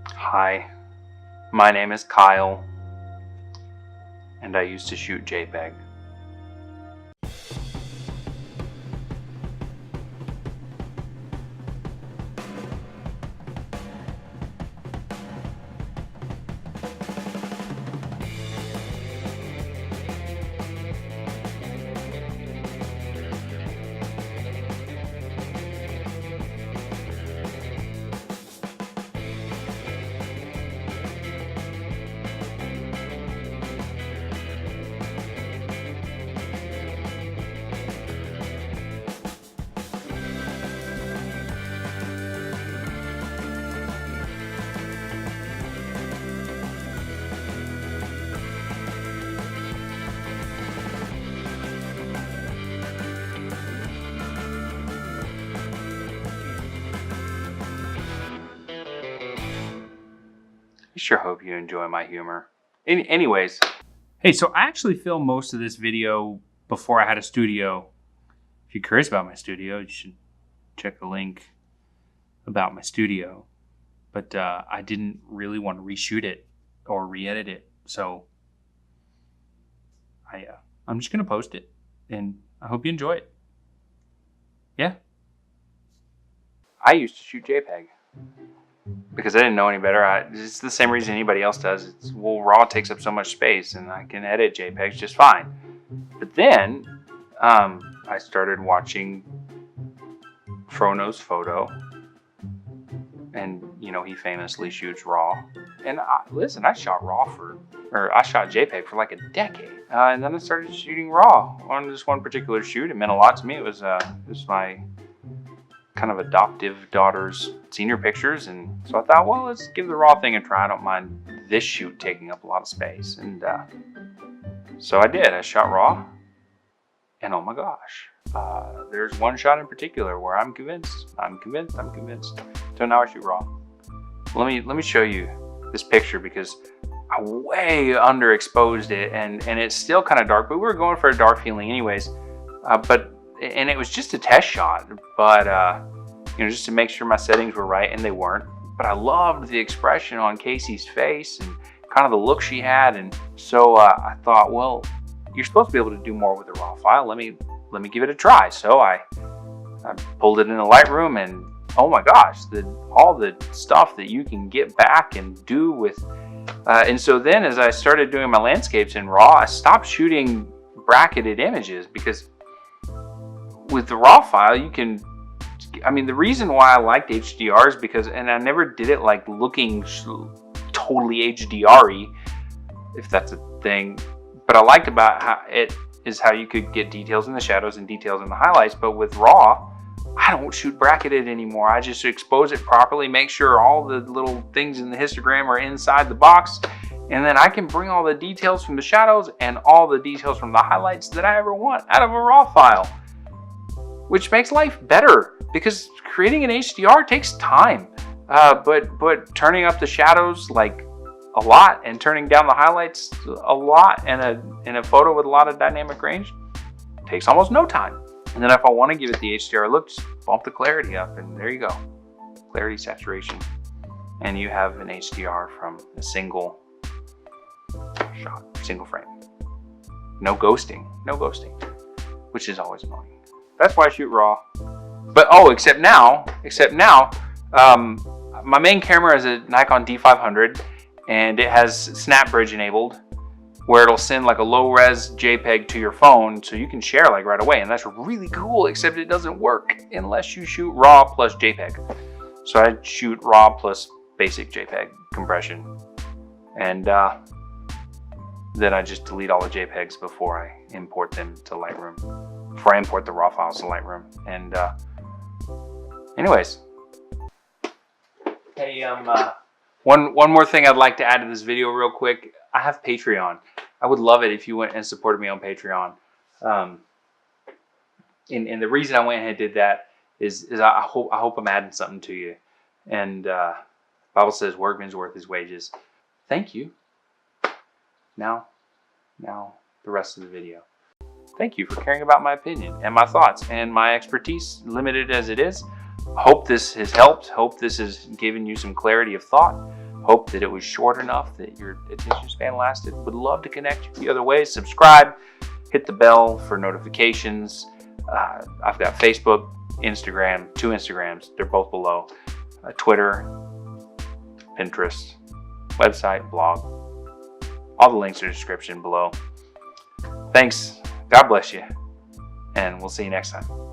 Hi, my name is Kyle, and I used to shoot JPEG. I sure hope you enjoy my humor. Anyways. Hey, so I actually filmed most of this video before I had a studio. If you're curious about my studio, you should check the link about my studio. But I didn't really want to reshoot it or re-edit it. So I'm just going to post it. And I hope you enjoy it. Yeah. I used to shoot JPEG. Because I didn't know any better. It's the same reason anybody else does. Well, RAW takes up so much space and I can edit JPEGs just fine. But then I started watching Frono's Photo. And, you know, he famously shoots RAW. And listen, I shot I shot JPEG for like a decade. And then I started shooting RAW on this one particular shoot. It meant a lot to me. It was my kind of adoptive daughter's senior pictures, and so I thought, well, let's give the RAW thing a try. I don't mind this shoot taking up a lot of space, and so I did. I shot RAW, and oh my gosh, there's one shot in particular where I'm convinced. So now I shoot RAW. Let me show you this picture because I way underexposed it, and it's still kind of dark, but we were going for a dark feeling anyways. And it was just a test shot, but you know, just to make sure my settings were right, and they weren't. But I loved the expression on Casey's face and kind of the look she had, and so I thought, well, you're supposed to be able to do more with the RAW file. Let me give it a try. So I pulled it into Lightroom, and oh my gosh, all the stuff that you can get back and do with. And so then, as I started doing my landscapes in RAW, I stopped shooting bracketed images because with the RAW file, you can, I mean, the reason why I liked HDR is because, and I never did it like looking totally HDR-y, if that's a thing, but I liked about how it is how you could get details in the shadows and details in the highlights. But with RAW, I don't shoot bracketed anymore. I just expose it properly, make sure all the little things in the histogram are inside the box, and then I can bring all the details from the shadows and all the details from the highlights that I ever want out of a RAW file. Which makes life better because creating an HDR takes time. But turning up the shadows like a lot and turning down the highlights a lot in a photo with a lot of dynamic range takes almost no time. And then if I want to give it the HDR look, just bump the clarity up, and there you go. Clarity, saturation. And you have an HDR from a single shot, single frame. No ghosting, which is always annoying. That's why I shoot RAW. But except now, my main camera is a Nikon D500, and it has Snap Bridge enabled, where it'll send like a low-res JPEG to your phone, so you can share like right away, and that's really cool. Except it doesn't work unless you shoot RAW plus JPEG. So I shoot RAW plus basic JPEG compression, and then I just delete all the JPEGs before I import them to Lightroom. Before I import the RAW files to Lightroom. And anyways, hey, one more thing I'd like to add to this video real quick. I have Patreon. I would love it if you went and supported me on Patreon. And the reason I went ahead and did that is I hope I'm adding something to you. And Bible says workman's worth his wages. Thank you. Now the rest of the video. Thank you for caring about my opinion and my thoughts and my expertise, limited as it is. Hope this has helped. Hope this has given you some clarity of thought. Hope that it was short enough that your attention span lasted. Would love to connect with you other ways. Subscribe, hit the bell for notifications. I've got Facebook, Instagram, 2 Instagrams. They're both below. Twitter, Pinterest, website, blog. All the links are in the description below. Thanks. God bless you. And we'll see you next time.